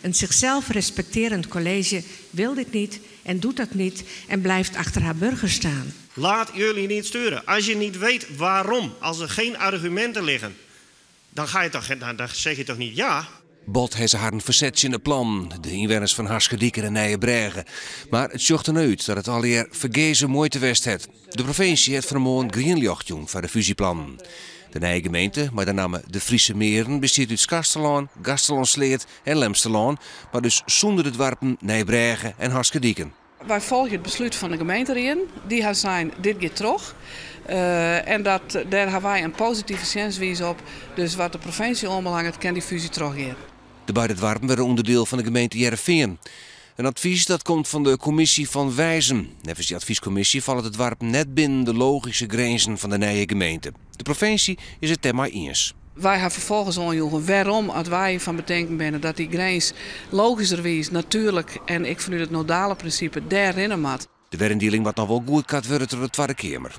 Een zichzelf respecterend college wil dit niet en doet dat niet en blijft achter haar burgers staan. Laat jullie niet sturen. Als je niet weet waarom, als er geen argumenten liggen, dan zeg je toch niet ja? Bot heeft haar een verzetje in het plan, de inwoners van Harskerdijk en Nijenbregen. Maar het zocht er uit dat het alweer vergezen moeite west heeft. De provincie heeft vanmorgen greenlicht voor de fusieplan. De nieuwe gemeente, met de naam de Friese Meren, bestaat uit Kastelaan, Gastelandsleert en Lemstelaan, maar dus zonder de dorpen Nijenbregen en Harskerdijk. Wij volgen het besluit van de gemeente in. Die hebben zijn dit gaat terug. En daar hebben wij een positieve zienswijze op. Dus wat de provincie onbelangrijk kan die fusie teruggaan. De beide dorpen werden onderdeel van de gemeente Heerenveen. Een advies dat komt van de commissie van Wijzen. Nevens die adviescommissie valt het dorp net binnen de logische grenzen van de nieuwe gemeente. De provincie is het thema eens. Wij hebben vervolgens onjoegen waarom als wij van bedenken zijn dat die grens logischerwijs, natuurlijk en ik vanuit het nodale principe daarin moet. De werindeling wordt nog wel goed kan worden door de Tweede Kamer.